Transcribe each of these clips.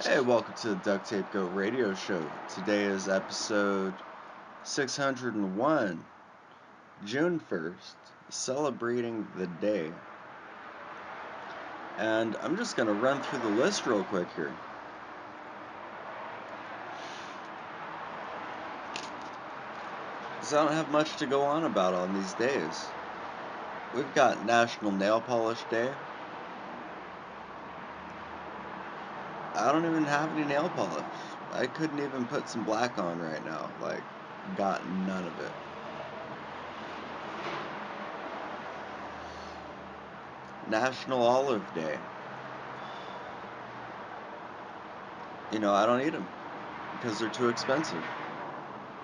Hey, welcome to the Duct Tape Go radio show. Today is episode 601, June 1st, celebrating the day. And I'm just going to run through the list real quick here. Because I don't have much to go on about on these days. We've got National Nail Polish Day. I don't even have any nail polish. I couldn't even put some black on right now. Got none of it. National Olive Day. I don't eat them because they're too expensive.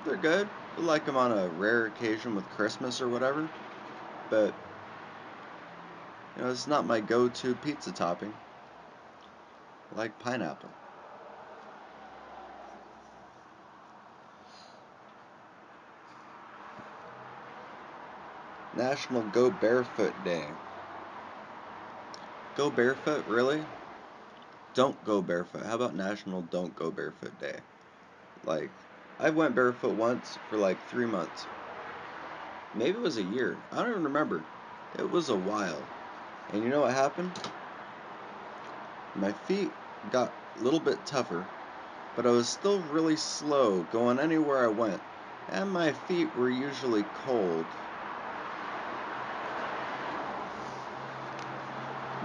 They're good. I like them on a rare occasion with Christmas or whatever, but it's not my go-to pizza topping. I like pineapple. National Go Barefoot Day. Go barefoot, really? Don't go barefoot. How about National Don't Go Barefoot Day? I went barefoot once for 3 months. Maybe it was a year. I don't even remember. It was a while. And you know what happened? My feet got a little bit tougher, but I was still really slow going anywhere I went, and my feet were usually cold.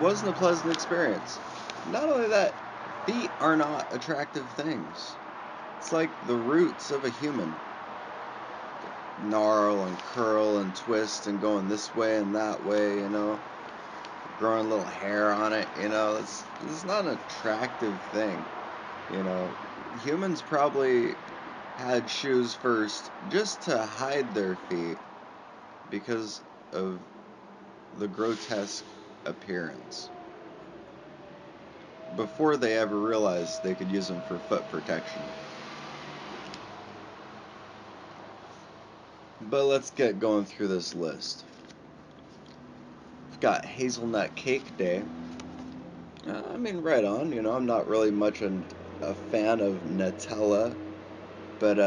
Wasn't a pleasant experience. Not only that, feet are not attractive things. It's like the roots of a human. Gnarl and curl and twist and going this way and that way, growing a little hair on it, this is not an attractive thing, Humans probably had shoes first just to hide their feet because of the grotesque appearance before they ever realized they could use them for foot protection. But let's get going through this list. We've got Hazelnut Cake Day. Right on. I'm not really much a fan of Nutella, but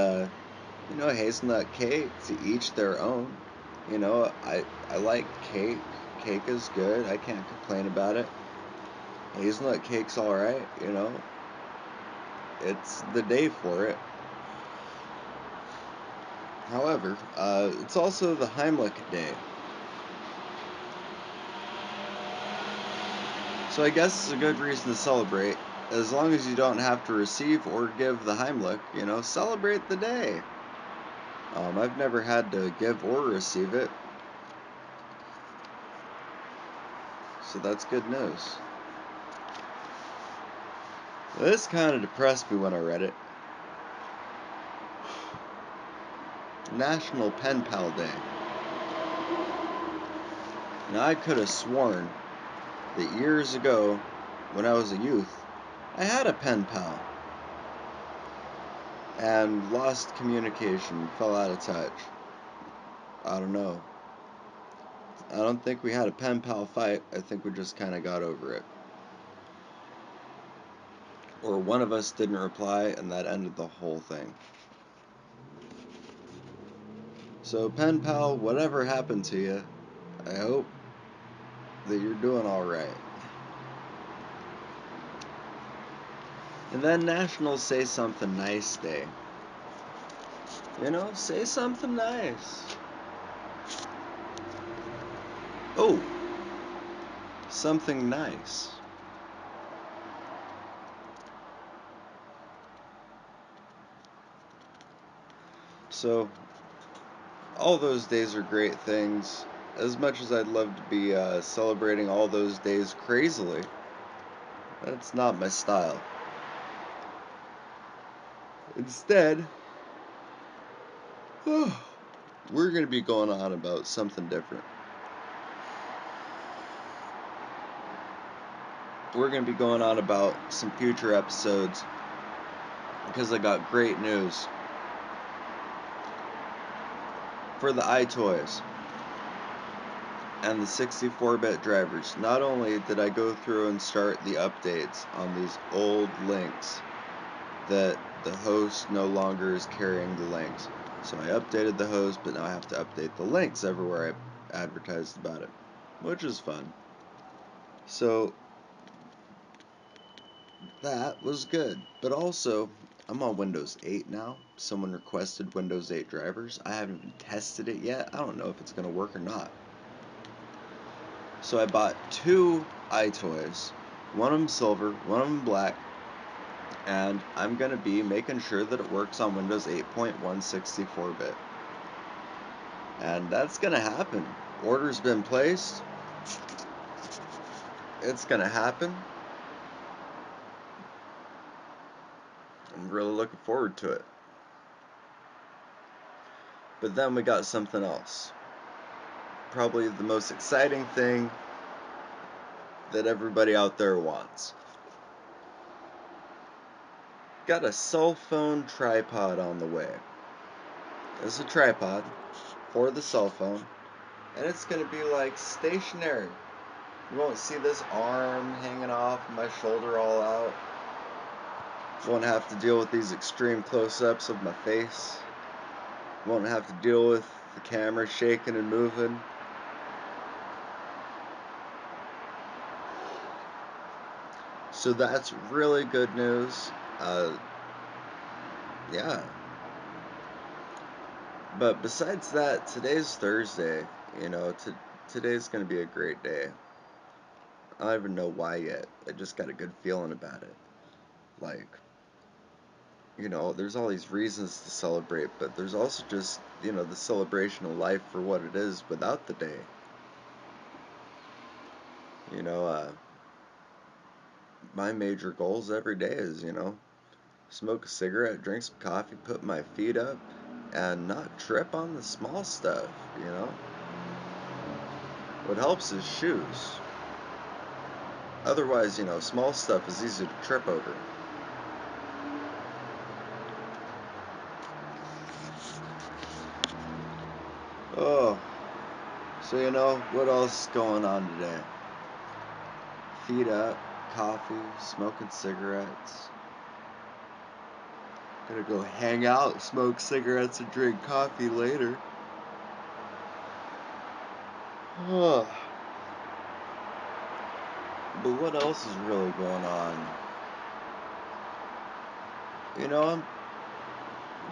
hazelnut cake, to each their own. I like cake. Cake is good. I can't complain about it. Hazelnut cake's alright, It's the day for it. However, it's also the Heimlich Day. So I guess it's a good reason to celebrate. As long as you don't have to receive or give the Heimlich, celebrate the day. I've never had to give or receive it, so that's good news. This kind of depressed me when I read it. National Penpal Day. Now, I could have sworn that years ago, when I was a youth, I had a pen pal and lost communication, fell out of touch. I don't know. I don't think we had a pen pal fight. I think we just kind of got over it. Or one of us didn't reply, and that ended the whole thing. So, pen pal, whatever happened to you, I hope that you're doing alright. And then National Say Something Nice Day. Say something nice. Oh, something nice. So, all those days are great things. As much as I'd love to be celebrating all those days crazily, that's not my style. Instead, we're going to be going on about something different. We're going to be going on about some future episodes because I got great news for the iToys. and the 64-bit drivers. Not only did I go through and start the updates on these old links that the host no longer is carrying the links. So I updated the host, but now I have to update the links everywhere I advertised about it, which is fun. So that was good. But also, I'm on Windows 8 now. Someone requested Windows 8 drivers. I haven't even tested it yet. I don't know if it's going to work or not. So I bought two iToys. One of them silver, one of them black. And I'm going to be making sure that it works on Windows 8.1 64-bit. And that's going to happen. Order's been placed. It's going to happen. I'm really looking forward to it. But then we got something else. Probably the most exciting thing that everybody out there wants. Got a cell phone tripod on the way. It's a tripod for the cell phone, and it's going to be like stationary. You won't see this arm hanging off, my shoulder all out. Won't have to deal with these extreme close-ups of my face. Won't have to deal with the camera shaking and moving. So that's really good news. Yeah. But besides that, today's Thursday. Today's going to be a great day. I don't even know why yet. I just got a good feeling about it. Like, there's all these reasons to celebrate, but there's also just, the celebration of life for what it is without the day. You know, uh, my major goals every day is, smoke a cigarette, drink some coffee, put my feet up, and not trip on the small stuff. What helps is shoes. Otherwise, small stuff is easy to trip over. Oh, so what else is going on today? Feet up, coffee, smoking cigarettes. Gonna go hang out, smoke cigarettes, and drink coffee later. Oh. But what else is really going on? I'm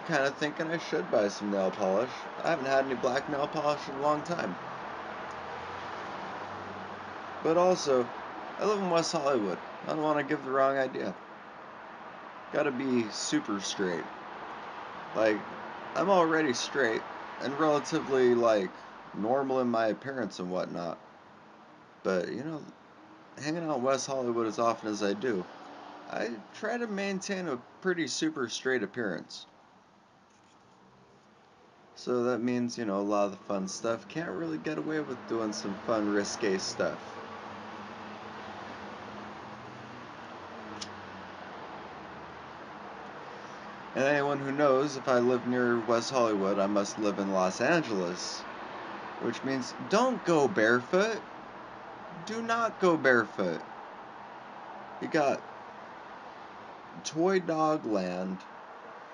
kind of thinking I should buy some nail polish. I haven't had any black nail polish in a long time. But also, I live in West Hollywood. I don't want to give the wrong idea. Gotta be super straight. Like, I'm already straight and relatively, normal in my appearance and whatnot. But, hanging out in West Hollywood as often as I do, I try to maintain a pretty super straight appearance. So that means, a lot of the fun stuff. Can't really get away with doing some fun, risque stuff. And anyone who knows, if I live near West Hollywood, I must live in Los Angeles. Which means, don't go barefoot. Do not go barefoot. You got toy dog land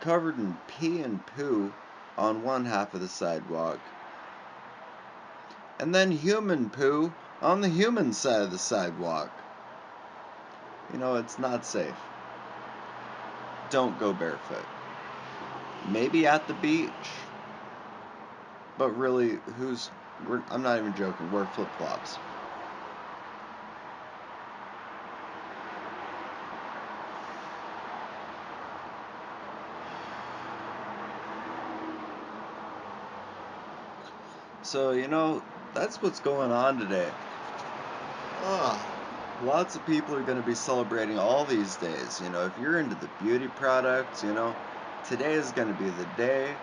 covered in pee and poo on one half of the sidewalk, and then human poo on the human side of the sidewalk. It's not safe. Don't go barefoot. Maybe at the beach, but really, I'm not even joking, wear flip-flops. So, that's what's going on today. Ugh. Lots of people are going to be celebrating all these days. If you're into the beauty products, today is going to be the day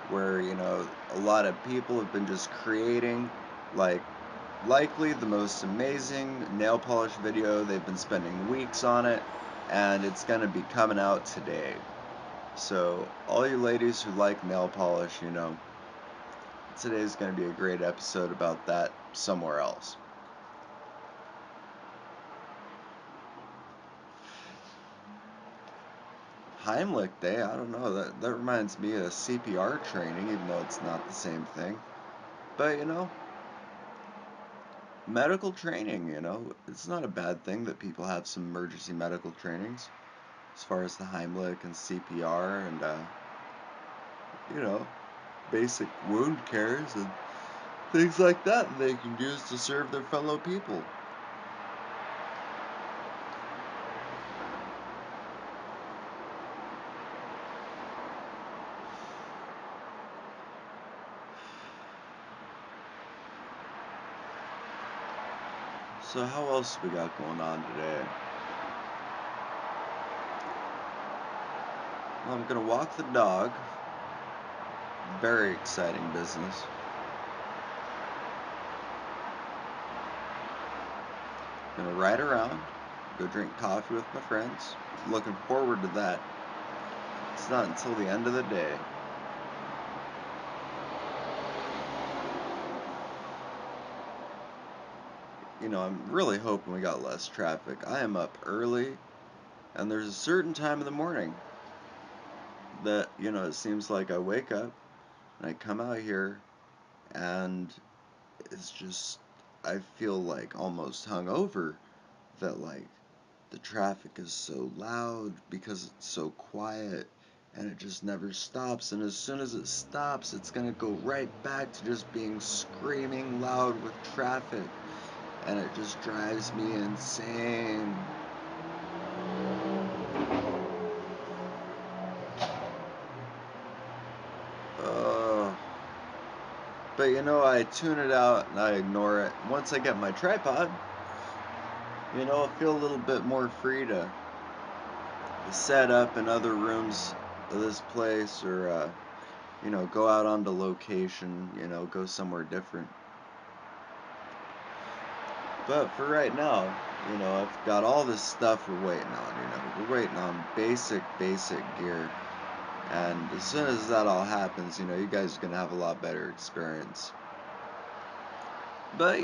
where, a lot of people have been just creating, likely the most amazing nail polish video. They've been spending weeks on it, and it's going to be coming out today. So, all you ladies who like nail polish, today's going to be a great episode about that somewhere else. Heimlich Day, I don't know, that reminds me of CPR training, even though it's not the same thing. But, medical training, it's not a bad thing that people have some emergency medical trainings as far as the Heimlich and CPR and, you know, basic wound cares and things like that they can use to serve their fellow people. So how else we got going on today? Well, I'm gonna walk the dog. Very exciting business. Gonna ride around, go drink coffee with my friends. Looking forward to that. It's not until the end of the day. I'm really hoping we got less traffic. I am up early, and there's a certain time of the morning that, it seems like I wake up and I come out here and it's just, I feel like almost hungover that, like, the traffic is so loud because it's so quiet and it just never stops. And as soon as it stops, it's gonna go right back to just being screaming loud with traffic. And it just drives me insane. Uh, but I tune it out and I ignore it. Once I get my tripod, I'll feel a little bit more free to set up in other rooms of this place or, go out onto location, go somewhere different. But for right now, I've got all this stuff we're waiting on, we're waiting on basic gear. And as soon as that all happens, you guys are going to have a lot better experience. But,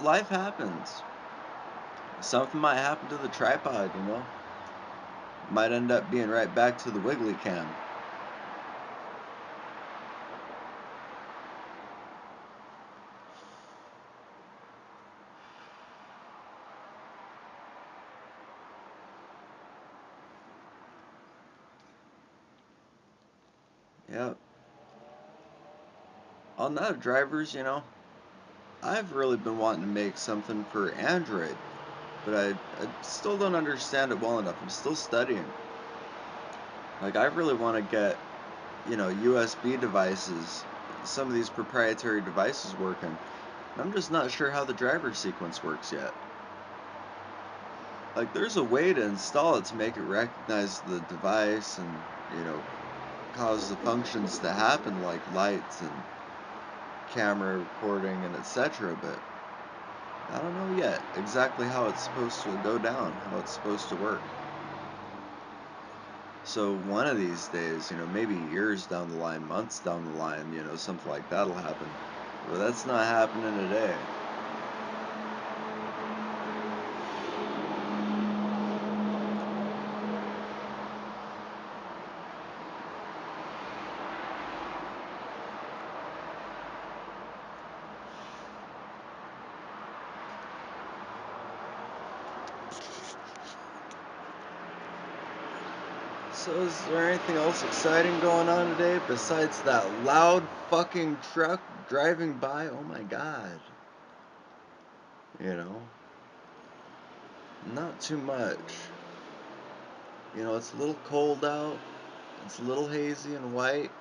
life happens. Something might happen to the tripod, Might end up being right back to the wiggly cam. Yep. On that, drivers, I've really been wanting to make something for Android, but I still don't understand it well enough. I'm still studying. Like, I really want to get, USB devices, some of these proprietary devices working. I'm just not sure how the driver sequence works yet. Like, there's a way to install it to make it recognize the device and, cause the functions to happen like lights and camera recording and etc. But I don't know yet exactly how it's supposed to go down, how it's supposed to work. So one of these days, maybe years down the line, months down the line, something like that'll happen. But that's not happening today. So is there anything else exciting going on today besides that loud fucking truck driving by? Oh my god. Not too much. It's a little cold out. It's a little hazy and white.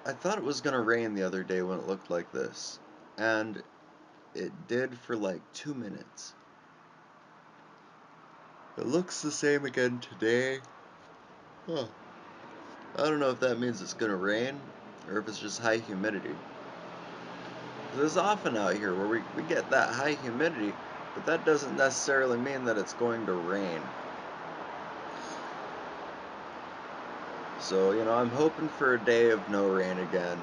I thought it was gonna rain the other day when it looked like this. And it did for like 2 minutes. It looks the same again today. Huh. I don't know if that means it's gonna rain or if it's just high humidity. There's often out here where we get that high humidity, but that doesn't necessarily mean that it's going to rain. So, I'm hoping for a day of no rain again.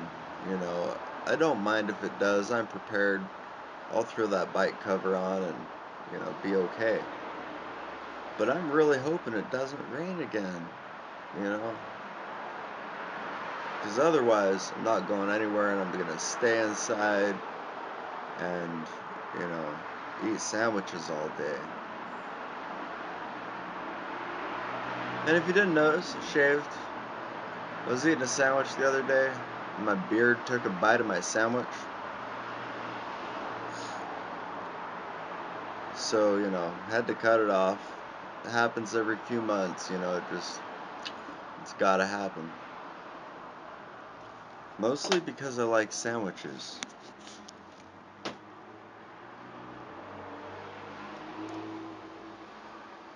You know, I don't mind if it does. I'm prepared. I'll throw that bike cover on and, be okay. But I'm really hoping it doesn't rain again, you know? Because otherwise, I'm not going anywhere and I'm going to stay inside and, you know, eat sandwiches all day. And if you didn't notice, I shaved. I was eating a sandwich the other day, and my beard took a bite of my sandwich. So, had to cut it off. It happens every few months, it's gotta happen. Mostly because I like sandwiches.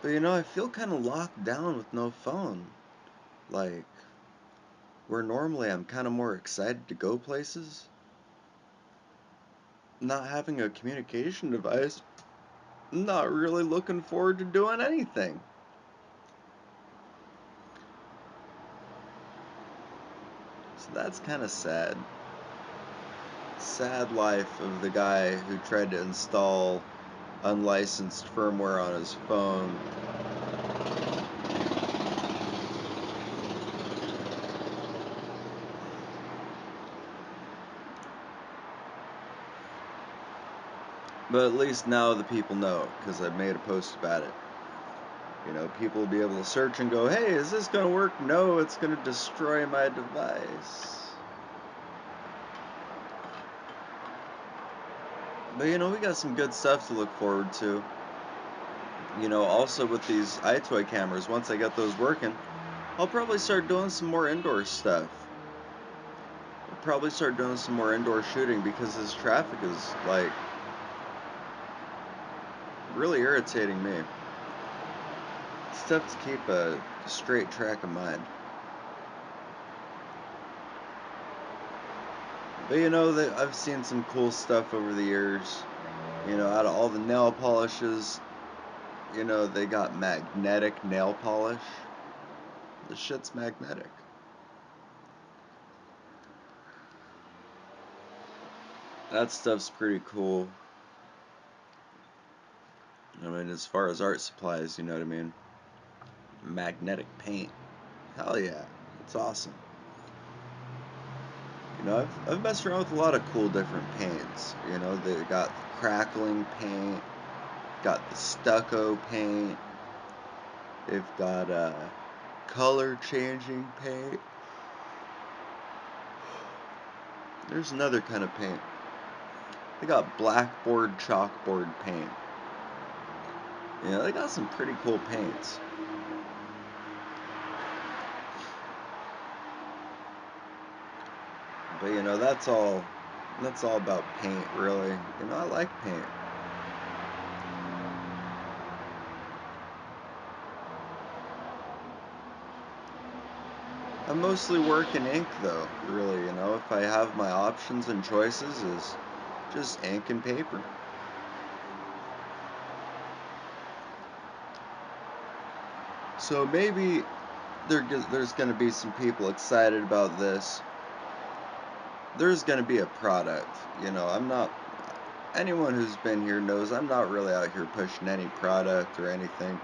But I feel kind of locked down with no phone. Like, where normally I'm kind of more excited to go places, not having a communication device, I'm not really looking forward to doing anything. So that's kind of sad. Sad life of the guy who tried to install unlicensed firmware on his phone. But at least now the people know, because I made a post about it. People will be able to search and go, hey, is this going to work? No, it's going to destroy my device. But we got some good stuff to look forward to. Also with these iToy cameras, once I get those working, I'll probably start doing some more indoor stuff. I'll probably start doing some more indoor shooting because this traffic is, like, really irritating me. It's tough to keep a straight track of mind. But I've seen some cool stuff over the years. Out of all the nail polishes, they got magnetic nail polish. The shit's magnetic. That stuff's pretty cool. I mean, as far as art supplies, you know what I mean? Magnetic paint. Hell yeah. It's awesome. I've messed around with a lot of cool different paints. They got the crackling paint, got the stucco paint, they've got color changing paint. There's another kind of paint. They got blackboard chalkboard paint. They got some pretty cool paints. But that's all about paint, really. I like paint. I mostly work in ink though, really, if I have my options and choices is just ink and paper. So maybe there's going to be some people excited about this. There's going to be a product. I'm not, anyone who's been here knows I'm not really out here pushing any product or anything.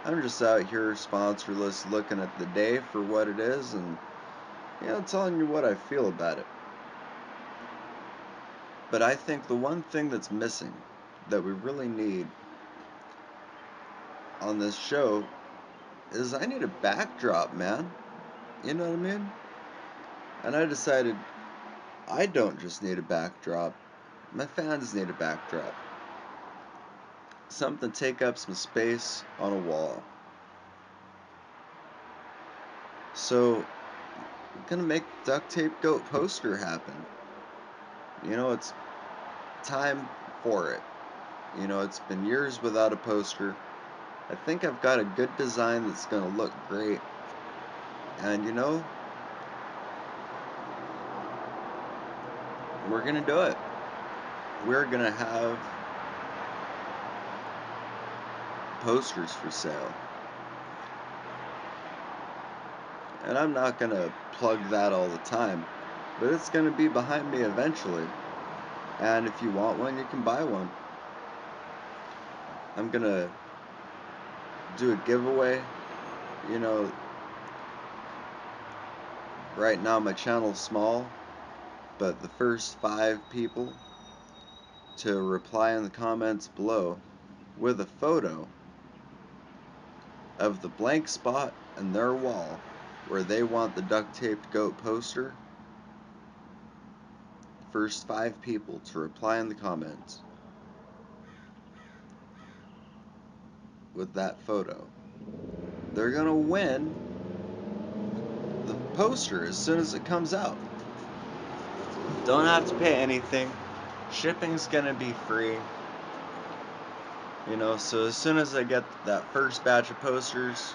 I'm just out here sponsorless looking at the day for what it is and, telling you what I feel about it. But I think the one thing that's missing that we really need on this show is I need a backdrop, man. You know what I mean? And I decided I don't just need a backdrop. My fans need a backdrop. Something to take up some space on a wall. So, I'm gonna make duct tape goat poster happen. It's time for it. It's been years without a poster. I think I've got a good design that's gonna look great. And we're gonna do it. We're gonna have posters for sale. and I'm not gonna plug that all the time, but it's gonna be behind me eventually. And if you want one, you can buy one. I'm gonna do a giveaway. You know, right now my channel's small, but the first 5 people to reply in the comments below with a photo of the blank spot in their wall where they want the duct taped goat poster, first 5 people to reply in the comments with that photo, they're gonna win the poster as soon as it comes out. Don't have to pay anything. Shipping's gonna be free. You know, so as soon as I get that first batch of posters,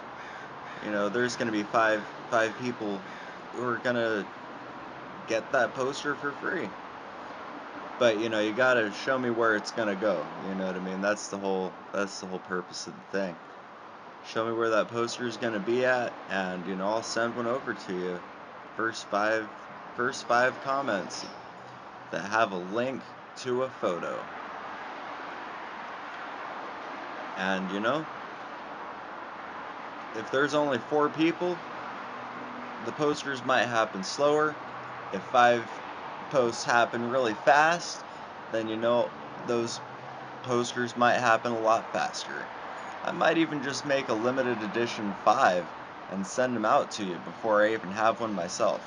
you know, there's gonna be five people who are gonna get that poster for free. But you know, you gotta show me where it's gonna go. You know what I mean? That's the whole purpose of the thing. Show me where that poster is gonna be at, and you know, I'll send one over to you. First five comments that have a link to a photo. And you know, if there's only 4 people, the posters might happen slower. If 5 posts happen really fast, then you know those posters might happen a lot faster. I might even just make a limited edition 5 and send them out to you before I even have one myself.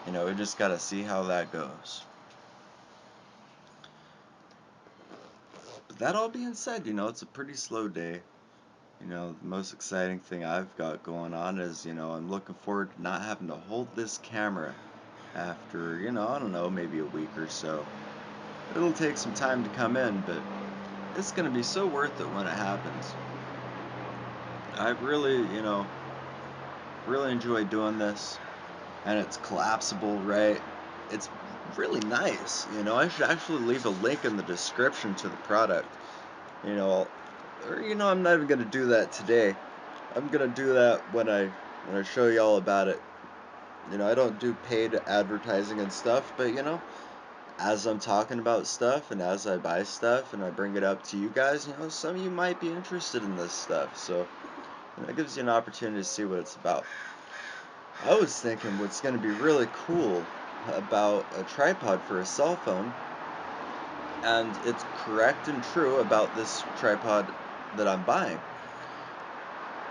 You know, we just gotta see how that goes. But that all being said, you know, it's a pretty slow day. You know, the most exciting thing I've got going on is, you know, I'm looking forward to not having to hold this camera after, you know, I don't know, maybe a week or so. It'll take some time to come in, but it's going to be so worth it when it happens. I've really, you know, really enjoyed doing this, and it's collapsible, right? It's really nice, you know. I should actually leave a link in the description to the product, you know, or you know, I'm not even going to do that today. I'm going to do that when I show you all about it. You know, I don't do paid advertising and stuff, but you know, as I'm talking about stuff and as I buy stuff and I bring it up to you guys, you know, some of you might be interested in this stuff. So you know, it gives you an opportunity to see what it's about. I was thinking what's going to be really cool about a tripod for a cell phone, and it's correct and true about this tripod that I'm buying.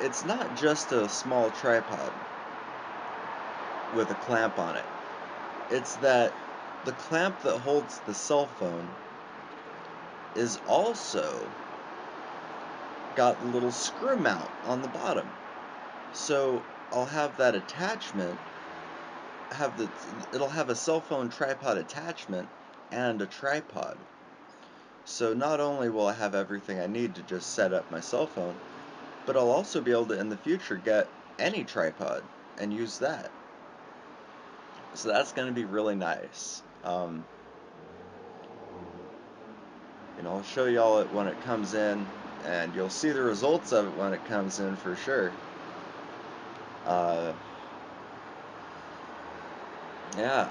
It's not just a small tripod with a clamp on it. It's that the clamp that holds the cell phone is also got the little screw mount on the bottom. So I'll have that attachment, it'll have a cell phone tripod attachment and a tripod. So not only will I have everything I need to just set up my cell phone, but I'll also be able to in the future get any tripod and use that. So that's going to be really nice. You know, I'll show y'all it when it comes in, and you'll see the results of it when it comes in for sure. Yeah.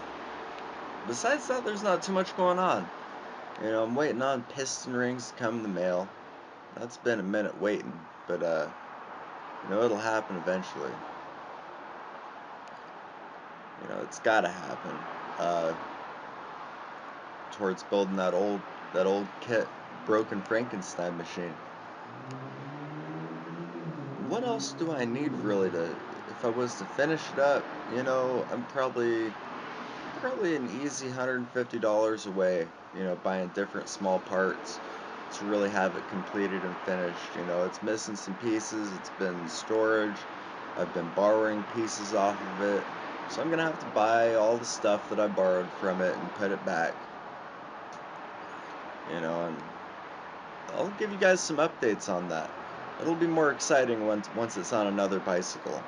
Besides that, there's not too much going on. You know, I'm waiting on piston rings to come in the mail. That's been a minute waiting, but you know, it'll happen eventually. You know, it's gotta happen. Uh, Towards building that old kit, broken Frankenstein machine. What else do I need really to, if I was to finish it up? You know, I'm probably an easy $150 away, you know, buying different small parts to really have it completed and finished. You know, it's missing some pieces, it's been storage, I've been borrowing pieces off of it, so I'm gonna have to buy all the stuff that I borrowed from it and put it back. You know, and I'll give you guys some updates on that. It'll be more exciting once it's on another bicycle.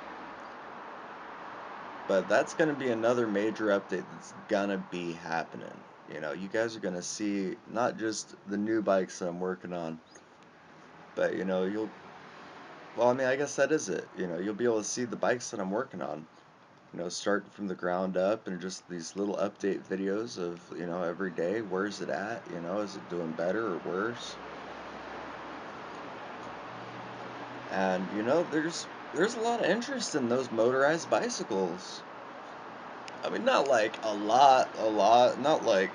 But that's going to be another major update that's going to be happening. You know, you guys are going to see not just the new bikes that I'm working on, but you know, Well, I mean, I guess that is it. You'll be able to see the bikes that I'm working on. Start from the ground up and just these little update videos of, every day. Where's it at? Is it doing better or worse? And, there's a lot of interest in those motorized bicycles. I mean, not like a lot. Not like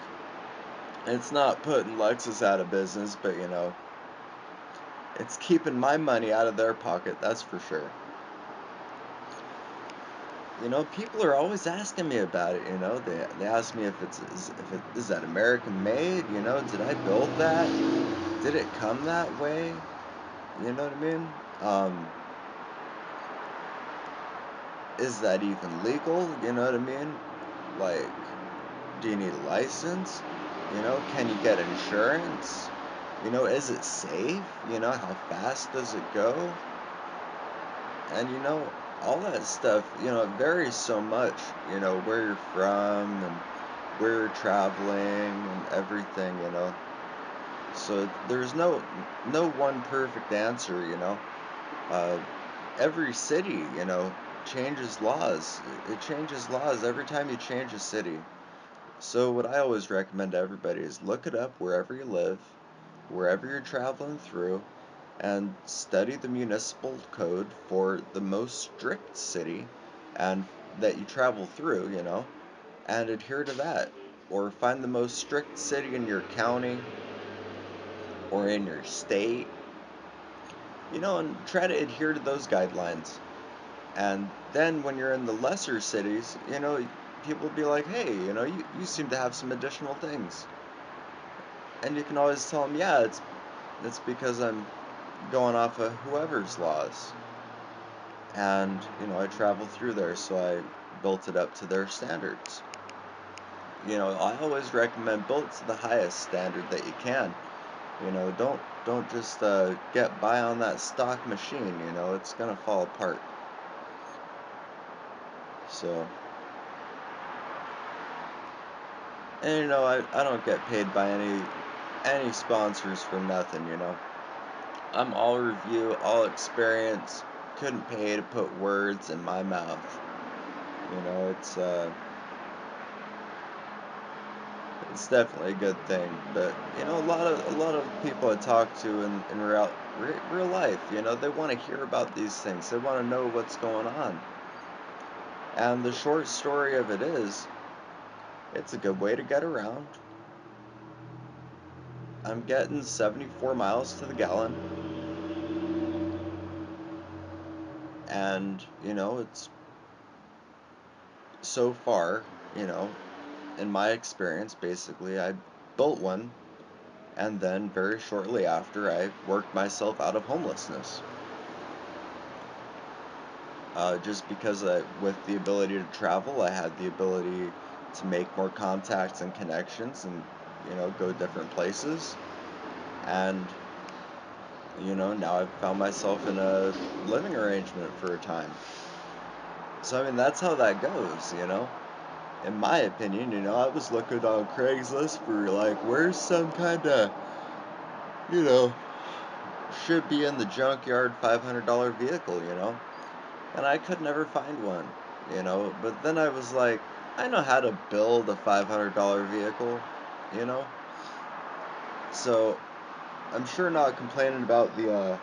it's not putting Lexus out of business, but, it's keeping my money out of their pocket, that's for sure. People are always asking me about it. They ask me if it is that American made. Did I build that? Did it come that way? You know what I mean? Um, is that even legal? You know what I mean? Like, do you need a license? Can you get insurance? Is it safe? How fast does it go? And all that stuff, it varies so much, where you're from and where you're traveling and everything. So there's no one perfect answer. Uh, every city, changes laws. It changes laws every time you change a city. So what I always recommend to everybody is look it up wherever you live, wherever you're traveling through, and study the municipal code for the most strict city and that you travel through, and adhere to that. Or find the most strict city in your county or in your state, and try to adhere to those guidelines. And then when you're in the lesser cities, people will be like, hey, you seem to have some additional things. And you can always tell them, yeah, it's because I'm going off of whoever's laws. And, I traveled through there, so I built it up to their standards. I always recommend build it to the highest standard that you can. Don't just get by on that stock machine, it's gonna fall apart. So, and I don't get paid by any sponsors for nothing. I'm all review, all experience, couldn't pay to put words in my mouth. It's definitely a good thing. But a lot of people I talk to in real life, they want to hear about these things. They want to know what's going on. And the short story of it is, it's a good way to get around. I'm getting 74 miles to the gallon, and it's so far, you know, in my experience, basically, I built one, and then very shortly after, I worked myself out of homelessness. Just because with the ability to travel, I had the ability to make more contacts and connections and, go different places. And, now I've found myself in a living arrangement for a time. So, I mean, that's how that goes. In my opinion, I was looking on Craigslist for, like, where's some kind of, you know, should be in the junkyard $500 vehicle. And I could never find one. But then I was like, I know how to build a $500 vehicle. So I'm sure not complaining about the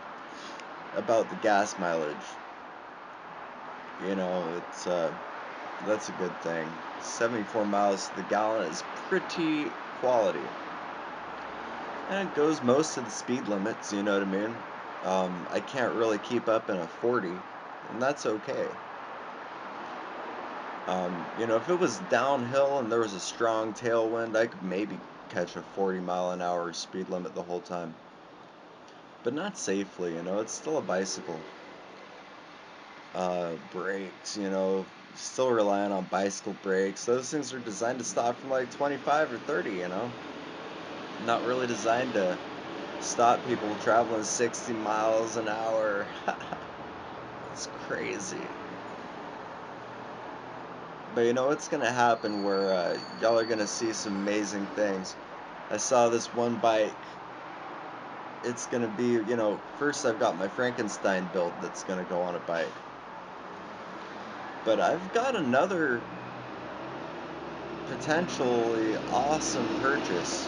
gas mileage. It's that's a good thing. 74 miles to the gallon is pretty quality, and it goes most of the speed limits. You know what I mean? I can't really keep up in a 40, and that's okay. If it was downhill and there was a strong tailwind, I could maybe catch a 40 mile an hour speed limit the whole time. But not safely, it's still a bicycle. Brakes, still relying on bicycle brakes. Those things are designed to stop from like 25 or 30. Not really designed to stop people traveling 60 miles an hour. It's crazy. But what's gonna happen where y'all are gonna see some amazing things. I saw this one bike. it's gonna be, first I've got my Frankenstein build that's gonna go on a bike. But I've got another potentially awesome purchase.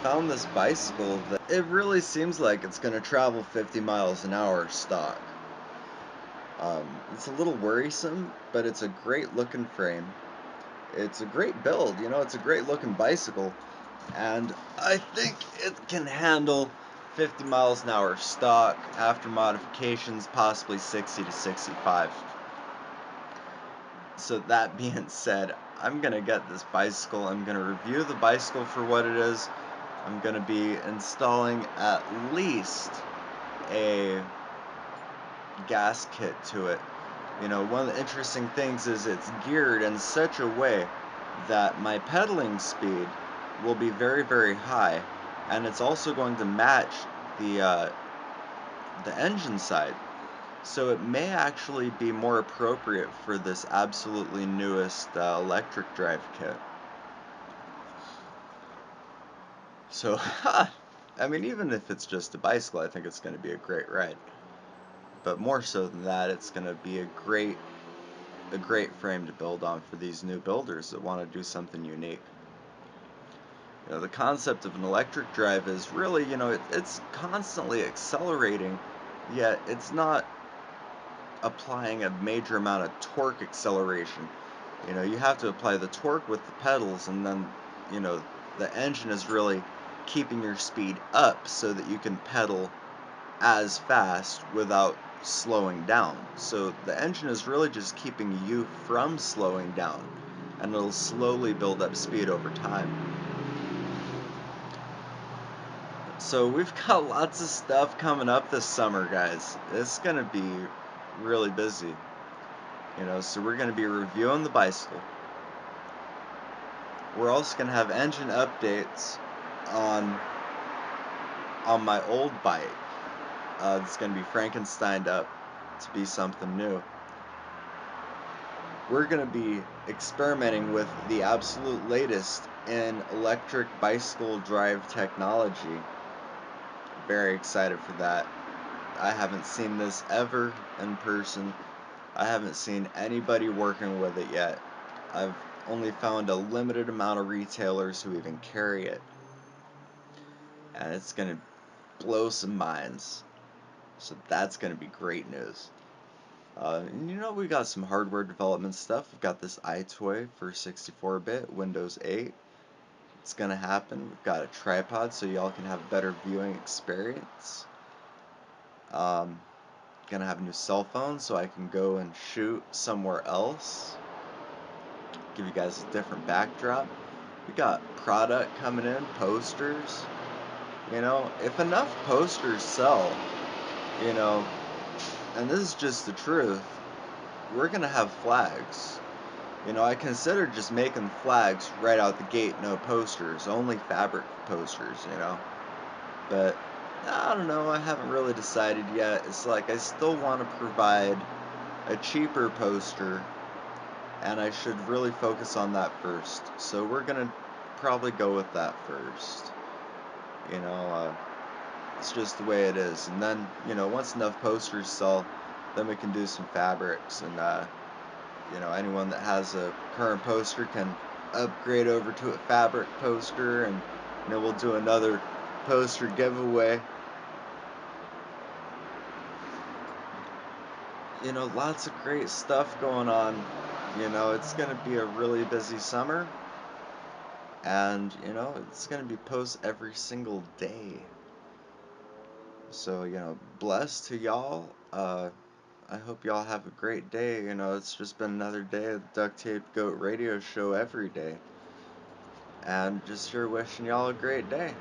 Found this bicycle that it really seems like it's gonna travel 50 miles an hour stock. It's a little worrisome, but it's a great looking frame. It's a great build, it's a great looking bicycle, and I think it can handle 50 miles an hour stock after modifications, possibly 60 to 65. So that being said, I'm gonna get this bicycle. I'm gonna review the bicycle for what it is. I'm gonna be installing at least a gas kit to it. One of the interesting things is it's geared in such a way that my pedaling speed will be very, very high, and it's also going to match the engine side. So it may actually be more appropriate for this absolutely newest electric drive kit. So, I mean, even if it's just a bicycle, I think it's going to be a great ride. But more so than that, it's going to be a great frame to build on for these new builders that want to do something unique. The concept of an electric drive is really, it's constantly accelerating, yet it's not applying a major amount of torque acceleration. You have to apply the torque with the pedals, and then, the engine is really keeping your speed up so that you can pedal as fast without slowing down. So the engine is really just keeping you from slowing down, and it'll slowly build up speed over time. So we've got lots of stuff coming up this summer, guys. It's gonna be really busy. So we're gonna be reviewing the bicycle. We're also gonna have engine updates on my old bike. It's gonna be Frankensteined up to be something new. We're gonna be experimenting with the absolute latest in electric bicycle drive technology. Very excited for that. I haven't seen this ever in person. I haven't seen anybody working with it yet. I've only found a limited amount of retailers who even carry it. And it's going to blow some minds. So that's going to be great news. And we got some hardware development stuff. We've got this iToy for 64-bit, Windows 8. It's going to happen. We've got a tripod so y'all can have a better viewing experience. Gonna have a new cell phone so I can go and shoot somewhere else. Give you guys a different backdrop. We got product coming in, posters. If enough posters sell, you know, and this is just the truth, we're gonna have flags. I considered just making flags right out the gate, no posters, only fabric posters. But I don't know, I haven't really decided yet. It's like I still want to provide a cheaper poster, and I should really focus on that first. So we're gonna probably go with that first. You know, uh, it's just the way it is. And then, once enough posters sell, then we can do some fabrics. And, anyone that has a current poster can upgrade over to a fabric poster, and, we'll do another poster giveaway. Lots of great stuff going on. It's going to be a really busy summer. And, it's going to be posts every single day. So, blessed to y'all. I hope y'all have a great day. It's just been another day of the Duct Tape Goat radio show every day. And just sure wishing y'all a great day.